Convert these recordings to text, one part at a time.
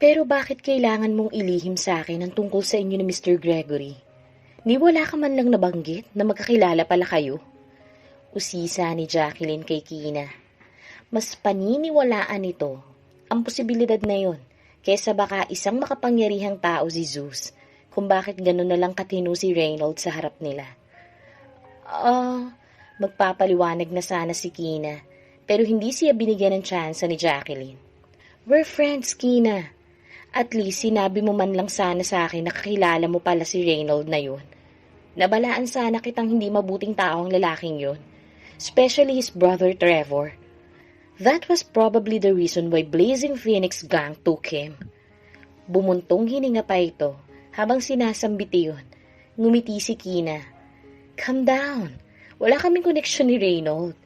Pero bakit kailangan mong ilihim sa akin ang tungkol sa inyo ni Mr. Gregory? Ni wala ka man lang nabanggit na magkakilala pala kayo? Usisa ni Jacqueline kay Kina. Mas paniniwalaan ito ang posibilidad na yon kesa baka isang makapangyarihang tao si Zeus kung bakit gano'n na lang katino si Reynold sa harap nila. Magpapaliwanag na sana si Kina pero hindi siya binigyan ng tsansa ni Jacqueline. We're friends, Kina. At least sinabi mo man lang sana sa akin na kakilala mo pala si Reynold na yun. Nabalaan sana kitang hindi mabuting tao ang lalaking yun. Especially his brother Trevor. That was probably the reason why Blazing Phoenix Gang took him. Bumuntong hininga pa ito habang sinasambit yun. Ngumiti si Kina. Calm down. Wala kaming koneksyon ni Reynold.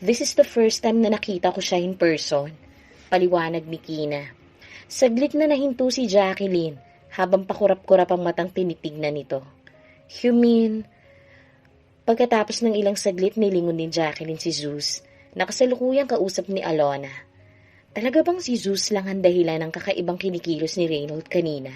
This is the first time na nakita ko siya in person. Paliwanag ni Kina. Saglit na nahinto si Jacqueline habang pakurap-kurap ang matang tinitignan nito. You mean? Pagkatapos ng ilang saglit nilingon ni Jacqueline si Zeus na kasalukuyang kausap ni Alona. Talaga bang si Zeus lang ang dahilan ng kakaibang kinikilos ni Reynold kanina?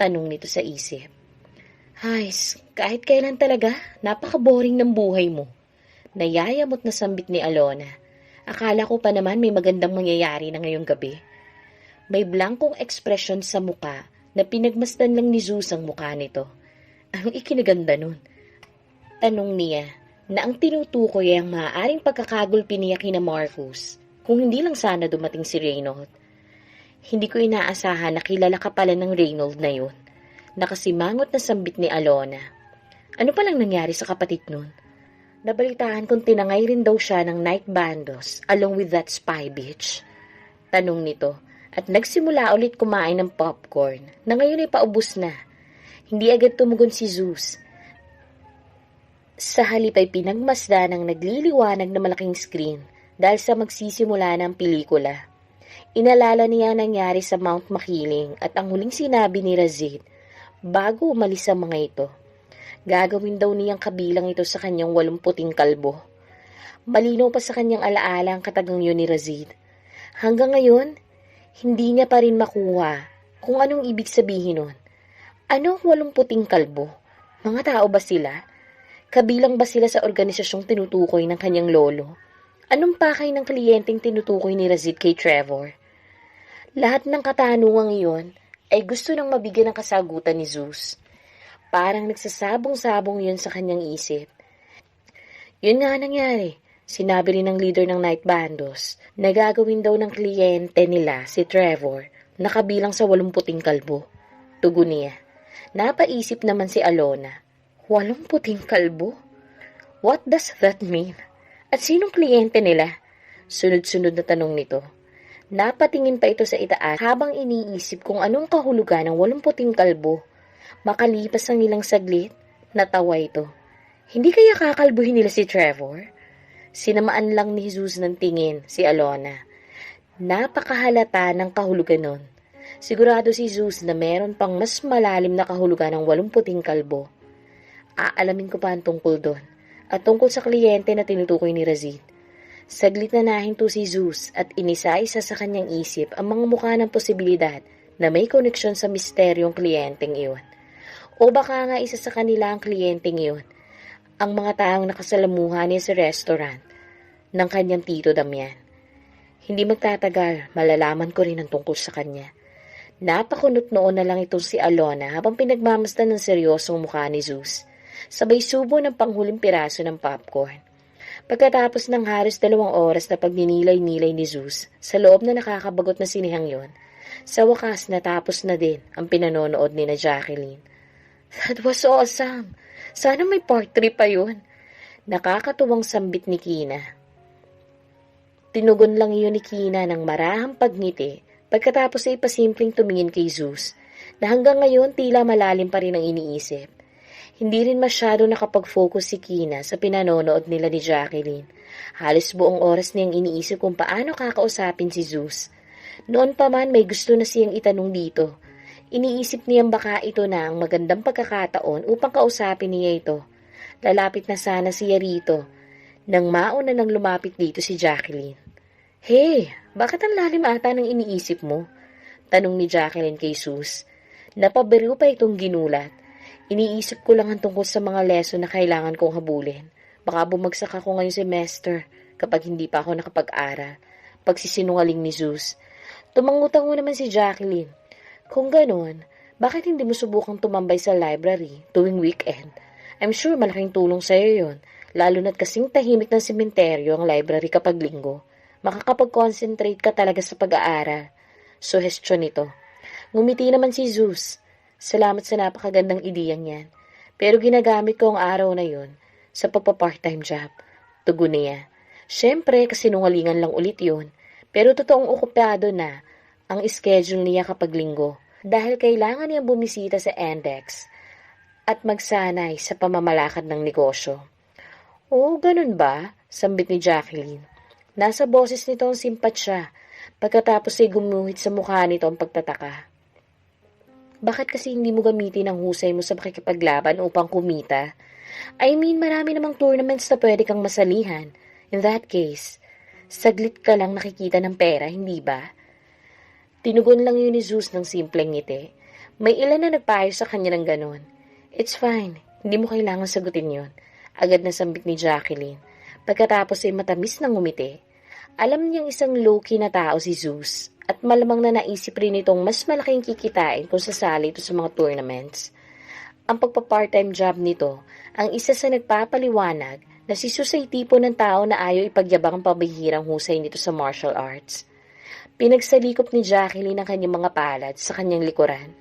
Tanong nito sa isip. Hays, kahit kailan talaga, napaka-boring ng buhay mo. Nayayamot na sambit ni Alona. Akala ko pa naman may magandang mangyayari na ngayong gabi. May blankong ekspresyon sa muka na pinagmasdan lang ni Zeus ang muka nito. Ang ikinaganda nun. Tanong niya na ang tinutukoy ay ang maaaring pagkakagulpi niya kina Marcus kung hindi lang sana dumating si Reynold. Hindi ko inaasahan na kilala ka pala ng Reynold na yun. Nakasimangot na sambit ni Alona. Ano palang nangyari sa kapatid nun? Nabalitaan kong tinangay rin daw siya ng night bandos along with that spy bitch. Tanong nito. At nagsimula ulit kumain ng popcorn na ngayon ay paubos na. Hindi agad tumugon si Zeus. Sa halip ay pinagmasdan ng nagliliwanag na malaking screen dahil sa magsisimula ng pelikula. Inalala niya nangyari sa Mount Makiling at ang huling sinabi ni Razid bago umalis ang mga ito. Gagawin daw niyang kabilang ito sa kanyang 80 kalbo. Malinaw pa sa kanyang alaala ang katagang yun ni Razid. Hanggang ngayon, hindi niya pa rin makuha kung anong ibig sabihin nun. Anong 80 kalbo? Mga tao ba sila? Kabilang ba sila sa organisasyong tinutukoy ng kanyang lolo? Anong pakay ng kliyenteng tinutukoy ni Razid kay Trevor? Lahat ng katanungang iyon ay gusto nang mabigyan ng kasagutan ni Zeus. Parang nagsasabong-sabong yun sa kanyang isip. Yun nga nangyari. Sinabi rin ng leader ng Night Bandos na gagawin daw ng kliyente nila si Trevor na kabilang sa 80 kalbo. Tugon niya. Napaisip naman si Alona. 80 kalbo? What does that mean? At sinong kliyente nila? Sunod-sunod na tanong nito. Napatingin pa ito sa itaas habang iniisip kung anong kahulugan ng 80 kalbo. Makalipas ang ilang saglit, natawa ito. Hindi kaya kakalbuhin nila si Trevor? Sinamaan lang ni Jesus ng tingin si Alona. Napakahalata ng kahulugan nun. Sigurado si Jesus na meron pang mas malalim na kahulugan ng 80 kalbo. Aalamin ko pa ang tungkol doon at tungkol sa kliyente na tinutukoy ni Razid. Saglit na nahinto si Zeus at inisa-isa sa kanyang isip ang mga mukha ng posibilidad na may koneksyon sa misteryong kliyenteng iyon. O baka nga isa sa kanila ang kliyenteng iyon. Ang mga taong nakasalamuhan niya sa restaurant ng kanyang tito Damian. Hindi magtatagal, malalaman ko rin ang tungkol sa kanya. Napakunot noon na lang itong si Alona habang pinagmamasdan ng seryosong mukha ni Zeus. Sabay subo ng panghuling piraso ng popcorn. Pagkatapos ng halos 2 oras na pagninilay-nilay ni Zeus sa loob na nakakabagot na sinihang yon, sa wakas natapos na din ang pinanonood ni na Jacqueline. That was awesome! Sana may part 3 pa yun. Nakakatuwang sambit ni Kina. Tinugon lang iyon ni Kina ng marahang pagngiti pagkatapos ay pasimpleng tumingin kay Zeus na hanggang ngayon tila malalim pa rin ang iniisip. Hindi rin masyado nakapag-focus si Kina sa pinanonood nila ni Jacqueline. Halos buong oras niyang iniisip kung paano kakausapin si Zeus. Noon pa man may gusto na siyang itanong dito. Iniisip niyang baka ito na ang magandang pagkakataon upang kausapin niya ito. Lalapit na sana siya rito nang mauna nang lumapit dito si Jacqueline. Hey, bakit ang lalim ata ng iniisip mo? Tanong ni Jacqueline kay Zeus. Napabiro pa itong ginulat. Iniisip ko lang ang tungkol sa mga lesson na kailangan kong habulin. Baka bumagsak ako ngayong semester kapag hindi pa ako nakapag-aral. Pagsisinungaling ni Zeus. Tumangutango naman si Jacqueline. Kung ganun, bakit hindi mo subukang tumambay sa library tuwing weekend? I'm sure malaking tulong sa'yo yon, lalo na't kasing tahimik ng sementeryo ang library kapag linggo. Makakapag-concentrate ka talaga sa pag-aaral. Suhestyon nito. Ngumiti naman si Zeus. Salamat sa napakagandang ideyang yan. Pero ginagamit ko ang araw na yon sa pagpa-part-time job. Tugon niya. Siyempre, kasinungalingan lang ulit yun. Pero totoong okupado na ang schedule niya kapag linggo. Dahil kailangan niyang bumisita sa index at magsanay sa pamamalakad ng negosyo. Oh, ganun ba? Sambit ni Jacqueline. Nasa boses nito ang simpatsya. Pagkatapos ay gumuhit sa mukha nito ang pagtataka. Bakit kasi hindi mo gamitin ang husay mo sa pakikipaglaban upang kumita? I mean, marami namang tournaments na pwede kang masalihan. In that case, saglit ka lang nakikita ng pera, hindi ba? Tinugon lang yun ni Zeus ng simpleng ngiti. May ilan na nagpayo sa kanya ng ganon. It's fine, hindi mo kailangan sagutin yun. Agad na sambit ni Jacqueline. Pagkatapos ay matamis na ngumiti. Alam niyang isang low-key na tao si Zeus at malamang na naisip rin itong mas malaking kikitain kung sasali ito sa mga tournaments. Ang pagpa-part-time job nito ang isa sa nagpapaliwanag na si Zeus ay tipo ng tao na ayaw ipagyabang ang pabihirang husay nito sa martial arts. Pinagsalikop ni Jacqueline ang kanyang mga palad sa kanyang likuran.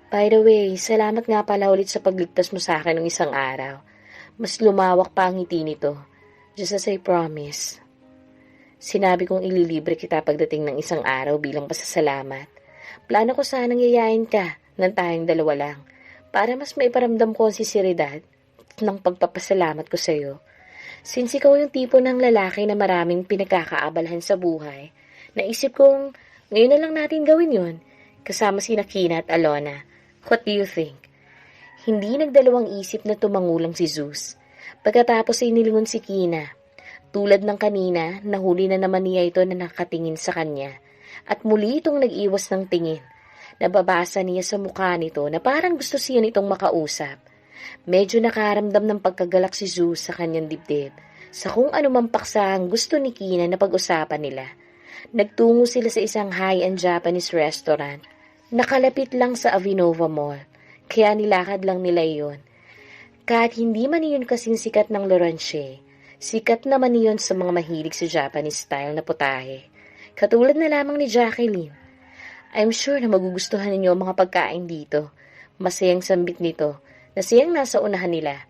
By the way, salamat nga pala ulit sa pagligtas mo sa akin ng isang araw. Mas lumawak pa ang ngiti nito. Just as I promise. Sinabi kong ililibre kita pagdating ng isang araw bilang pasasalamat. Plano ko sanang yayain ka ng tayong dalawa lang para mas maiparamdam ko ang sinseridad ng pagpapasalamat ko sa iyo. Since ikaw yung tipo ng lalaki na maraming pinagkakaabalahan sa buhay, naisip kong ngayon na lang natin gawin yun kasama sina Kina at Alona. What do you think? Hindi nagdalawang isip na tumangulang si Zeus. Pagkatapos ay nilingon si Kina. Tulad ng kanina, nahuli na naman niya ito na nakatingin sa kanya. At muli itong nag-iwas ng tingin. Nababasa niya sa mukha nito na parang gusto siya nitong makausap. Medyo nakaramdam ng pagkagalak si Zeus sa kanyang dibdib sa kung anumang paksa ang gusto ni Kina na pag-usapan nila. Nagtungo sila sa isang high-end Japanese restaurant. Nakalapit lang sa Avinova Mall. Kaya nilakad lang nila iyon. Kahit hindi man iyon kasing sikat ng Laurentier, sikat naman iyon sa mga mahilig sa Japanese style na putahe. Katulad na lamang ni Jacqueline. I'm sure na magugustuhan ninyo ang mga pagkain dito. Masayang sambit nito na siyang nasa unahan nila.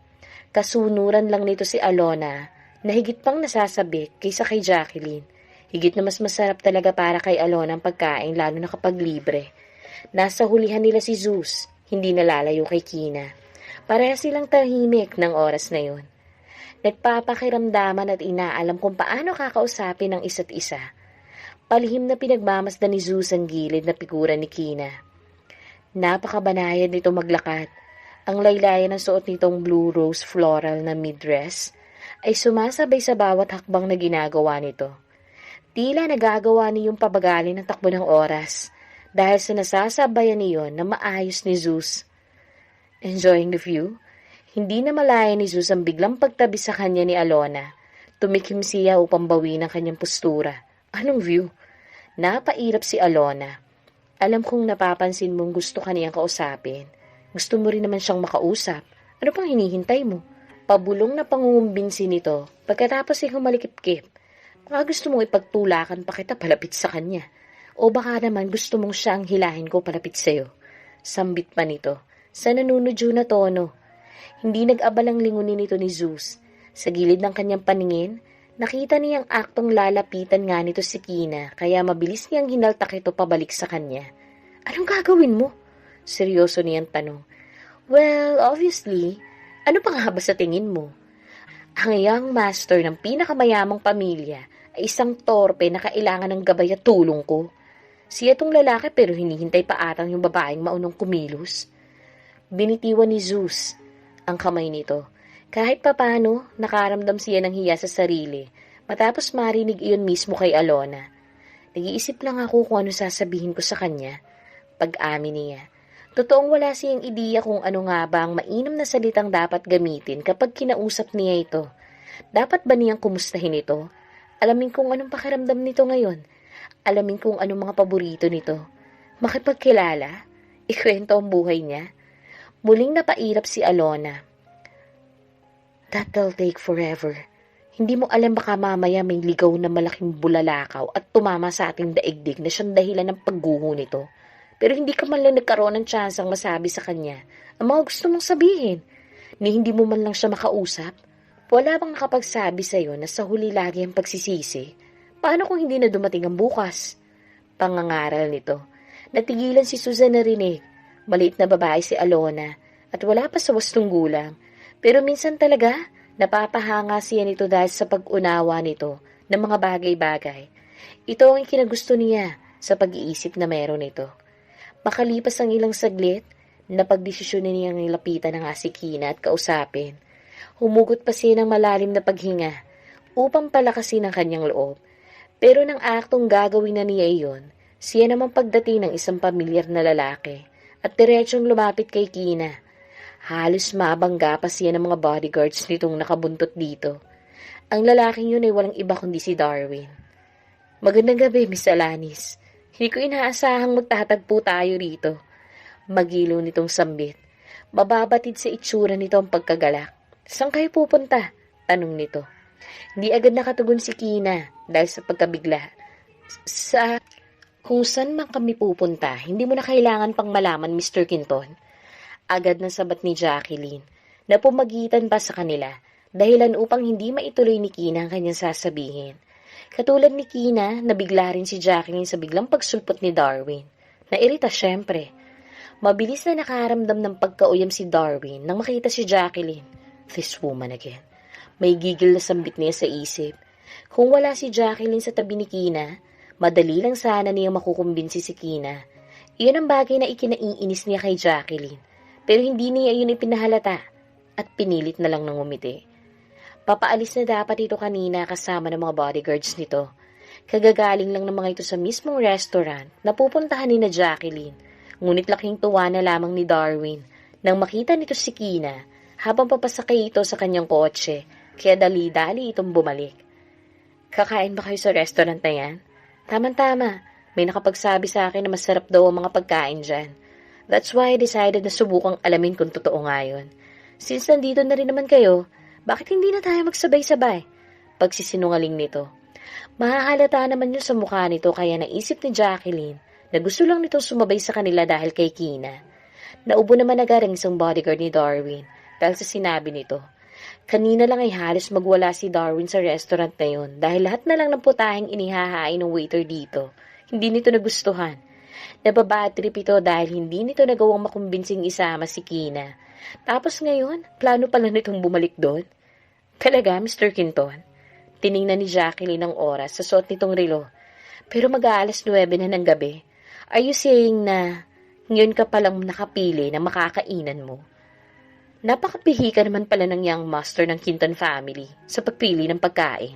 Kasunuran lang nito si Alona na higit pang nasasabik kaysa kay Jacqueline. Higit na mas masarap talaga para kay Alona ang pagkain lalo na kapag libre. Nasa hulihan nila si Zeus, hindi nalalayo kay Kina. Pareha silang tahimik ng oras na yun. Nagpapakiramdaman at inaalam kung paano kakausapin ang isa't isa. Palihim na pinagmamasdan ni Zeus ang gilid na figura ni Kina. Napakabanayad nito maglakad. Ang laylayan ng suot nitong blue rose floral na mid-dress ay sumasabay sa bawat hakbang na ginagawa nito. Tila nagagawa niyong pabagalin ang takbo ng oras dahil sa nasasabayan niyon na maayos ni Zeus. Enjoying the view? Hindi na malaya ni Zeus ang biglang pagtabi sa kanya ni Alona. Tumikim siya upang bawin ang kanyang postura. Anong view? Napairap si Alona. Alam kong napapansin mong gusto ka niyang kausapin. Gusto mo rin naman siyang makausap. Ano pang hinihintay mo? Pabulong na pangungumbinsi nito pagkatapos ay humalikip-kip. Baka gusto mong ipagtulakan pa kita palapit sa kanya. O baka naman gusto mong siya ang hilahin ko palapit sa'yo. Sambit pa nito sa nanunudyo na tono. Hindi nag-abalang lingunin nito ni Zeus. Sa gilid ng kanyang paningin, nakita niyang aktong lalapitan nga nito si Kina kaya mabilis niyang hinaltak ito pabalik sa kanya. Anong gagawin mo? Seryoso niyang tanong. Well, obviously, ano pa nga ba sa tingin mo? Ang young master ng pinakamayamang pamilya ay isang torpe na kailangan ng gabay at tulong ko. Siya tong lalaki pero hinihintay pa atang yung babaeng maunong kumilos. Binitiwan ni Zeus ang kamay nito. Kahit papano, nakaramdam siya ng hiya sa sarili matapos marinig iyon mismo kay Alona. Nag-iisip lang ako kung ano sasabihin ko sa kanya. Pag-amin niya. Totoong wala siyang ideya kung ano nga ba ang mainam na salitang dapat gamitin kapag kinausap niya ito. Dapat ba niyang kumustahin ito? Alamin kung anong pakiramdam nito ngayon. Alamin kung anong mga paborito nito. Makipagkilala? Ikwento ang buhay niya? Muling napairap si Alona. That'll take forever. Hindi mo alam baka mamaya may ligaw na malaking bulalakaw at tumama sa ating daigdig na siyang dahilan ng pagguho nito. Pero hindi ka man lang nagkaroon ng tsansang masabi sa kanya ang mga gusto mong sabihin. Ni hindi mo man lang siya makausap. Wala bang nakapagsabi sa'yo na sa huli lagi ang pagsisisi? Paano kung hindi na dumating ang bukas? Pangangaral nito. Natigilan si Susan na rinig. Maliit na babae si Alona at wala pa sa wastong gulang. Pero minsan talaga, napapahanga siya nito dahil sa pag-unawa nito ng mga bagay-bagay. Ito ang ikinagusto niya sa pag-iisip na meron ito. Makalipas ang ilang saglit, napagdesisyon niyang nilapitan ng si Kina at kausapin. Humugot pa siya ng malalim na paghinga upang palakasin ang kanyang loob. Pero nang aktong gagawin na niya iyon, siya namang pagdating ng isang pamilyar na lalaki at diretsong lumapit kay Kina. Halos mabangga pa siya ng mga bodyguards nitong nakabuntot dito. Ang lalaking yun ay walang iba kundi si Darwin. Magandang gabi, Miss Alanis. Hindi ko inaasahang magtatagpo tayo rito. Magilaw nitong sambit. Mababatid sa itsura nito ang pagkagalak. Saan kayo pupunta? Tanong nito. Hindi agad nakatugon si Kina dahil sa pagkabigla. Kung saan man kami pupunta, hindi mo na kailangan pang malaman, Mr. Quinton. Agad na sabat ni Jacqueline na pumagitan pa sa kanila dahilan upang hindi maituloy ni Kina ang kanyang sasabihin. Katulad ni Kina, nabigla rin si Jacqueline sa biglang pagsulpot ni Darwin. Nairita siyempre. Mabilis na nakaramdam ng pagkauyam si Darwin nang makita si Jacqueline. This woman again. May gigil na sambit niya sa isip. Kung wala si Jacqueline sa tabi ni Kina, madali lang sana niya makukumbinsi si Kina. Iyon ang bagay na ikinaiinis niya kay Jacqueline. Pero hindi niya iyon ipinahalata at pinilit na lang ng umiti. Papaalis na dapat ito kanina kasama ng mga bodyguards nito. Kagagaling lang ng mga ito sa mismong restaurant na pupuntahan ni na Jacqueline. Ngunit laking tuwa na lamang ni Darwin nang makita nito si Kina habang papasakay ito sa kanyang kotse, kaya dali-dali itong bumalik. Kakain ba kayo sa restaurant na yan? Tama-tama, may nakapagsabi sa akin na masarap daw ang mga pagkain dyan. That's why I decided na subukang alamin kung totoo nga yun. Since nandito na rin naman kayo, bakit hindi na tayo magsabay-sabay? Pagsisinungaling nito. Mahahalata naman yun sa mukha nito kaya naisip ni Jacqueline na gusto lang nito sumabay sa kanila dahil kay Kina. Naubo naman agad ang isang bodyguard ni Darwin dahil sa sinabi nito. Kanina lang ay halos magwala si Darwin sa restaurant na yun dahil lahat na lang ng putahing inihahain ng waiter dito. Hindi nito nagustuhan. Nababad trip ito dahil hindi nito nagawang makumbinsing isama si Kina. Tapos ngayon, plano pala nitong bumalik doon. Talaga, Mr. Quinton? Tiningnan ni Jacqueline ang oras sa suot nitong relo. Pero mag-aalas 9 na ng gabi. Are you saying na ngayon ka palang nakapili na makakainan mo? Napakapihi ka naman pala ng young master ng Quinton family sa pagpili ng pagkain.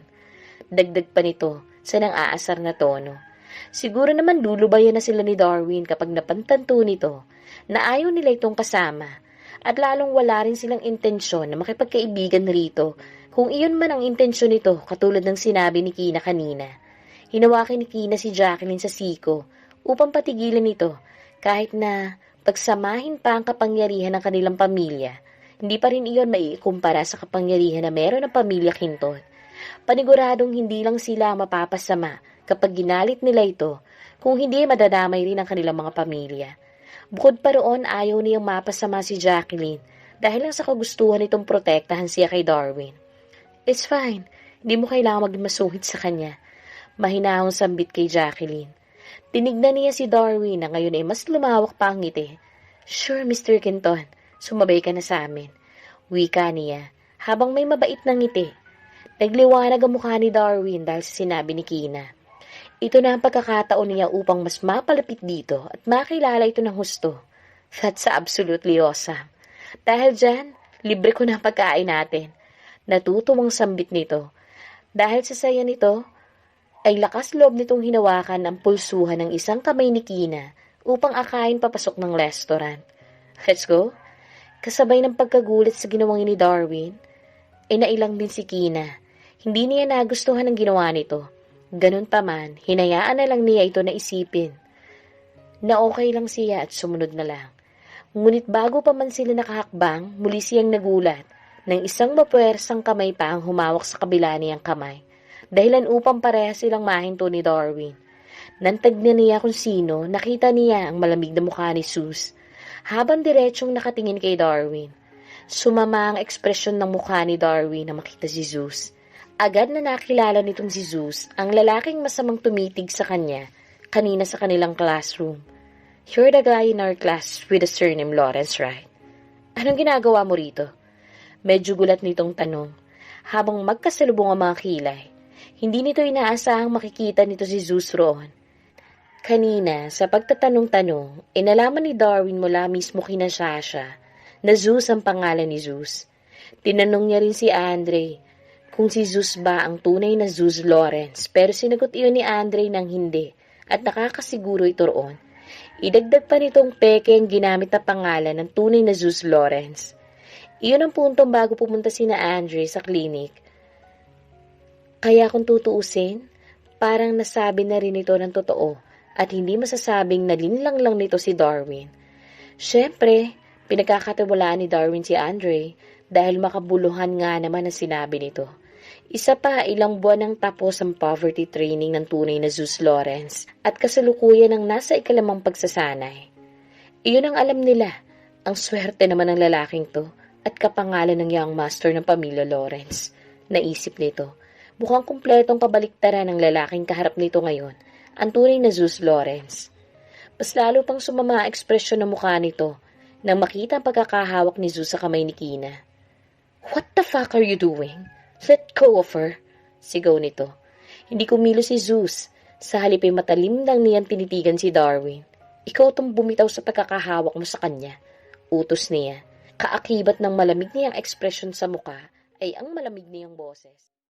Dagdag pa nito sa nang-aasar na tono. Siguro naman lulubayan na sila ni Darwin kapag napantanto nito na ayaw nila itong kasama at lalong wala rin silang intensyon na makipagkaibigan rito kung iyon man ang intensyon nito katulad ng sinabi ni Kina kanina. Hinawakin ni Kina si Jacqueline sa siko upang patigilan ito kahit na pagsamahin pa ang kapangyarihan ng kanilang pamilya. Hindi pa rin iyon maiikumpara sa kapangyarihan na meron ng pamilya Quinton. Paniguradong hindi lang sila mapapasama kapag ginalit nila ito kung hindi madadamay rin ang kanilang mga pamilya. Bukod pa roon, ayaw niyang mapasama si Jacqueline dahil lang sa kagustuhan nitong protektahan siya kay Darwin. It's fine. Hindi mo kailangang maging masuhit sa kanya. Mahinahong sambit kay Jacqueline. Tinignan niya si Darwin na ngayon ay mas lumawak pa ang ngiti. Sure, Mr. Quinton. Sumabay ka na sa amin. Wika niya habang may mabait na ngiti. Nagliwanag ang mukha ni Darwin dahil sa sinabi ni Kina. Ito na ang pagkakataon niya upang mas mapalapit dito at makilala ito ng husto. That's absolutely awesome. Dahil dyan, libre ko na ang pagkain natin. Natutuwang sambit nito. Dahil sa saya nito, ay lakas loob nitong hinawakan ang pulsuhan ng isang kamay ni Kina upang akayin papasok ng restaurant. Let's go? Kasabay ng pagkagulat sa ginawang ni Darwin, ay nailang din si Kina. Hindi niya nagustuhan ang ginawa nito. Ganun pa man, hinayaan na lang niya ito na isipin na okay lang siya at sumunod na lang. Ngunit bago pa man sila nakahakbang, muli siyang nagulat nang isang mapuwersang kamay pa ang humawak sa kabila niyang kamay. Dahilan upang pareha silang mahinto ni Darwin. Nantag na niya kung sino, nakita niya ang malamig na mukha ni Zeus. Habang diretsyong nakatingin kay Darwin, sumama ang ekspresyon ng mukha ni Darwin na makita si Zeus. Agad na nakilala nitong si Zeus, ang lalaking masamang tumitig sa kanya kanina sa kanilang classroom. You're the guy in our class with the surname Lawrence, right? Anong ginagawa mo rito? Medyo gulat nitong tanong. Habang magkasalubong ang mga kilay, hindi nito inaasahang makikita nito si Zeus roon. Kanina, sa pagtatanong-tanong, inalaman ni Darwin mula mismo kina Sasha na Zeus ang pangalan ni Zeus. Tinanong niya rin si Andre kung si Zeus ba ang tunay na Zeus Lawrence, pero sinagot iyon ni Andre ng hindi at nakakasiguro ito roon. Idagdag pa nitong peke ang ginamit na pangalan ng tunay na Zeus Lawrence. Iyon ang puntong bago pumunta sina Andre sa klinik. Kaya kung tutuusin, parang nasabi na rin ito ng totoo at hindi masasabing nalinlang lang nito si Darwin. Siyempre, pinagkakatiwalaan ni Darwin si Andre dahil makabuluhan nga naman ang sinabi nito. Isa pa, ilang buwan nang tapos ang poverty training ng tunay na Zeus Lawrence at kasalukuyan ang nasa ikalimang pagsasanay. Iyon ang alam nila, ang swerte naman ng lalaking to at kapangalan ng young master ng pamilya Lawrence. Naisip nito, mukhang kumpletong kabaliktaran ng lalaking kaharap nito ngayon, ang tunay na Zeus Lawrence. Mas lalo pang sumama ang ekspresyon ng mukha nito nang makita ang pagkakahawak ni Zeus sa kamay ni Kina. What the fuck are you doing? Let go of her, sigaw nito. Hindi kumilos si Zeus. Sa halip ay matalim lang niyang tinitigan si Darwin. Ikaw tong bumitaw sa pagkakahawak mo sa kanya. Utos niya. Kaakibat ng malamig niyang ekspresyon sa muka ay ang malamig niyang boses.